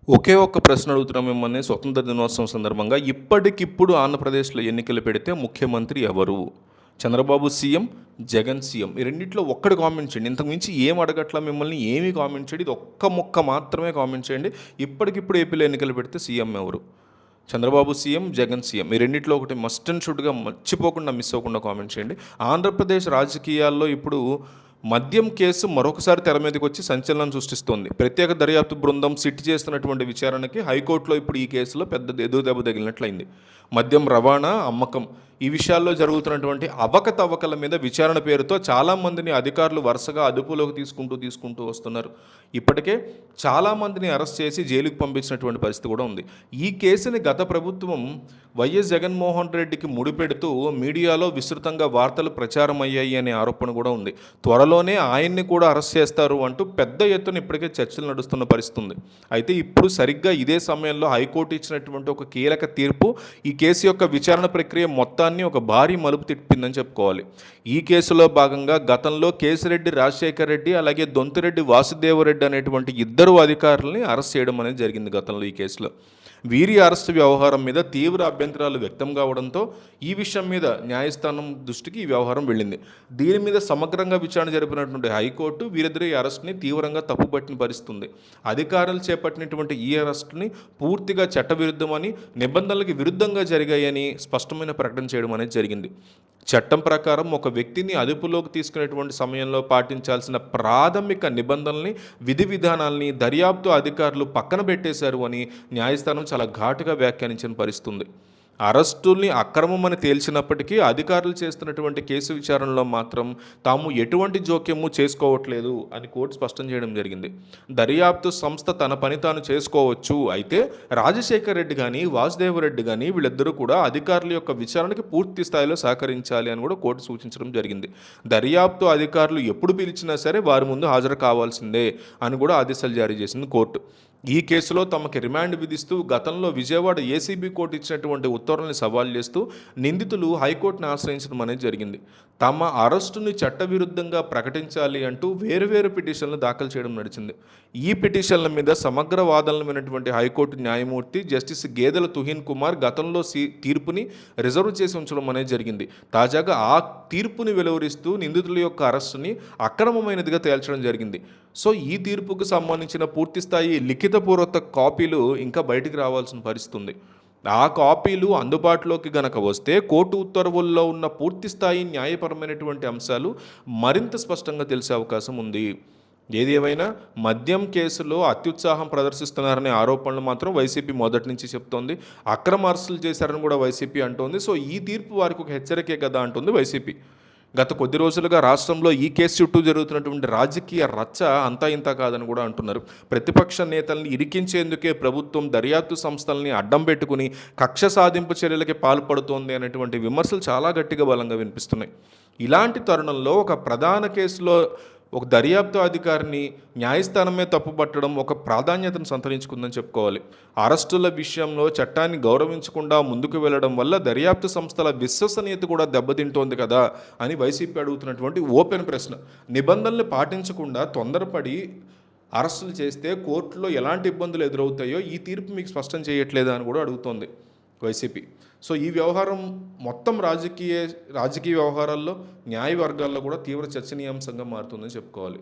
ఒకే ఒక్క ప్రశ్న అడుగుతున్నాం మిమ్మల్ని స్వతంత్ర దినోత్సవం సందర్భంగా. ఇప్పటికిప్పుడు ఆంధ్రప్రదేశ్‌లో ఎన్నికలు పెడితే ముఖ్యమంత్రి ఎవరు? Chandrababu CM, Jagan CM. ఈ రెండిట్లో ఒక్కటి కామెంట్ చేయండి. ఇంతకు మించి ఏం అడగట్లా మిమ్మల్ని. ఏమీ కామెంట్ చేయండి. ఇది ఒక్క ముక్క మాత్రమే కామెంట్ చేయండి. ఇప్పటికిప్పుడు ఏపీలో ఎన్నికలు పెడితే సీఎం ఎవరు? Chandrababu CM, Jagan CM. ఈ రెండిట్లో ఒకటి మస్ట్ అండ్ షుడ్‌గా మర్చిపోకుండా, మిస్ అవ్వకుండా కామెంట్ చేయండి. ఆంధ్రప్రదేశ్ రాజకీయాల్లో ఇప్పుడు మద్యం కేసు మరొకసారి తెర మీదకి వచ్చి సంచలనం సృష్టిస్తోంది. ప్రత్యేక దర్యాప్తు బృందం సిట్ చేస్తున్నటువంటి విచారణకి హైకోర్టులో ఇప్పుడు ఈ కేసులో పెద్ద ఎదురుదెబ్బ తగిలినట్లయింది. మద్యం రవాణా, అమ్మకం ఈ విషయాల్లో జరుగుతున్నటువంటి అవకతవకల మీద విచారణ పేరుతో చాలామందిని అధికారులు వరుసగా అదుపులోకి తీసుకుంటూ వస్తున్నారు. ఇప్పటికే చాలామందిని అరెస్ట్ చేసి జైలుకు పంపించినటువంటి పరిస్థితి కూడా ఉంది. ఈ కేసుని గత ప్రభుత్వం వైఎస్ జగన్మోహన్ రెడ్డికి ముడిపెడుతూ మీడియాలో విస్తృతంగా వార్తలు ప్రచారం అయ్యాయి అనే ఆరోపణ కూడా ఉంది. త్వరలోనే ఆయన్ని కూడా అరెస్ట్ చేస్తారు అంటూ పెద్ద ఎత్తున ఇప్పటికే చర్చలు నడుస్తున్న పరిస్థితి ఉంది. అయితే ఇప్పుడు సరిగ్గా ఇదే సమయంలో హైకోర్టు ఇచ్చినటువంటి ఒక కీలక తీర్పు ఈ కేసు యొక్క విచారణ ప్రక్రియ మొత్తాన్ని ఒక భారీ మలుపు తిప్పిందని చెప్పుకోవాలి. ఈ కేసులో భాగంగా గతంలో కేసిరెడ్డి రాజశేఖర్ రెడ్డి అలాగే దొంతిరెడ్డి వాసుదేవరెడ్డి అనేటువంటి ఇద్దరు అధికారులని అరెస్ట్ చేయడం అనేది జరిగింది గతంలో ఈ కేసులో. వీరి అరెస్టు వ్యవహారం మీద తీవ్ర అభ్యంతరాలు వ్యక్తం కావడంతో ఈ విషయం మీద న్యాయస్థానం దృష్టికి ఈ వ్యవహారం వెళ్ళింది. దీని మీద సమగ్రంగా విచారణ జరిపినటువంటి హైకోర్టు వీరిద్దరి అరెస్ట్ని తీవ్రంగా తప్పుపట్టిన పరిస్థితుంది. అధికారులు చేపట్టినటువంటి ఈ అరెస్టుని పూర్తిగా చట్టవిరుద్ధమని, నిబంధనలకు విరుద్ధంగా జరిగాయని స్పష్టమైన ప్రకటన చేయడం అనేది జరిగింది. చట్టం ప్రకారం ఒక వ్యక్తిని అదుపులోకి తీసుకునేటువంటి సమయంలో పాటించాల్సిన ప్రాథమిక నిబంధనల్ని, విధి విధానాల్ని దర్యాప్తు అధికారులు పక్కన పెట్టేశారు అని న్యాయస్థానం చాలా ఘాటుగా వ్యాఖ్యానించిన పరిస్థితి ఉంది. అరెస్టుల్ని అక్రమమని తేల్చినప్పటికీ అధికారులు చేస్తున్నటువంటి కేసు విచారణలో మాత్రం తాము ఎటువంటి జోక్యము చేసుకోవట్లేదు అని కోర్టు స్పష్టం చేయడం జరిగింది. దర్యాప్తు సంస్థ తన పని తాను చేసుకోవచ్చు. అయితే రాజశేఖర్ రెడ్డి కానీ, వాసుదేవరెడ్డి కానీ వీళ్ళిద్దరూ కూడా అధికారుల యొక్క విచారణకి పూర్తి స్థాయిలో సహకరించాలి అని కూడా కోర్టు సూచించడం జరిగింది. దర్యాప్తు అధికారులు ఎప్పుడు పిలిచినా సరే వారి ముందు హాజరు కావాల్సిందే అని కూడా ఆదేశాలు జారీ చేసింది కోర్టు. ఈ కేసులో తమకి రిమాండ్ విధిస్తూ గతంలో విజయవాడ ఏసీబీ కోర్టు ఇచ్చినటువంటి ఉత్తర్వుల్ని సవాల్ చేస్తూ నిందితులు హైకోర్టును ఆశ్రయించడం అనేది జరిగింది. తమ అరెస్టుని చట్టవిరుద్ధంగా ప్రకటించాలి అంటూ వేరువేరు పిటిషన్లు దాఖలు చేయడం నడిచింది. ఈ పిటిషన్ల మీద సమగ్ర వాదనలు విన్నటువంటి హైకోర్టు న్యాయమూర్తి జస్టిస్ గేదెల తుహిన్ కుమార్ గతంలో తీర్పుని రిజర్వ్ చేసి ఉంచడం అనేది జరిగింది. తాజాగా ఆ తీర్పుని వెలువరిస్తూ నిందితుల యొక్క అరెస్టుని అక్రమమైనదిగా తేల్చడం జరిగింది. సో ఈ తీర్పుకు సంబంధించిన పూర్తిస్థాయి లిఖితపూర్వక కాపీలు ఇంకా బయటికి రావాల్సిన పరిస్థితి ఉంది. ఆ కాపీలు అందుబాటులోకి గనక వస్తే కోర్టు ఉత్తర్వుల్లో ఉన్న పూర్తిస్థాయి న్యాయపరమైనటువంటి అంశాలు మరింత స్పష్టంగా తెలిసే అవకాశం ఉంది. ఏది ఏమైనా మద్యం కేసులో అత్యుత్సాహం ప్రదర్శిస్తున్నారనే ఆరోపణలు మాత్రం వైసీపీ మొదటి నుంచి చెప్తోంది. అక్రమ అరెస్టులు చేశారని కూడా వైసీపీ అంటోంది. సో ఈ తీర్పు వారికి ఒక హెచ్చరికే కదా అంటుంది వైసీపీ. గత కొద్ది రోజులుగా రాష్ట్రంలో ఈ కేసు చుట్టూ జరుగుతున్నటువంటి రాజకీయ రచ్చ అంతా ఇంత కాదని కూడా అంటున్నారు. ప్రతిపక్ష నేతల్ని ఇరికించేందుకే ప్రభుత్వం దర్యాప్తు సంస్థల్ని అడ్డం పెట్టుకుని కక్ష సాధింపు చర్యలకి పాల్పడుతోంది అనేటువంటి విమర్శలు చాలా గట్టిగా బలంగా వినిపిస్తున్నాయి. ఇలాంటి తరుణంలో ఒక ప్రధాన కేసులో ఒక దర్యాప్తు అధికారిని న్యాయస్థానమే తప్పుపట్టడం ఒక ప్రాధాన్యతను సంతరించుకుందని చెప్పుకోవాలి. అరెస్టుల విషయంలో చట్టాన్ని గౌరవించకుండా ముందుకు వెళ్లడం వల్ల దర్యాప్తు సంస్థల విశ్వసనీయత కూడా దెబ్బతింటోంది కదా అని వైసీపీ అడుగుతున్నటువంటి ఓపెన్ ప్రశ్న. నిబంధనలు పాటించకుండా తొందరపడి అరెస్టులు చేస్తే కోర్టులో ఎలాంటి ఇబ్బందులు ఎదురవుతాయో ఈ తీర్పు మీకు స్పష్టం చేయట్లేదా అని కూడా అడుగుతోంది వైసీపీ. సో ఈ వ్యవహారం మొత్తం రాజకీయ వ్యవహారాల్లో, న్యాయ వర్గాల్లో కూడా తీవ్ర చర్చనీయాంశంగా మారుతుందని చెప్పుకోవాలి.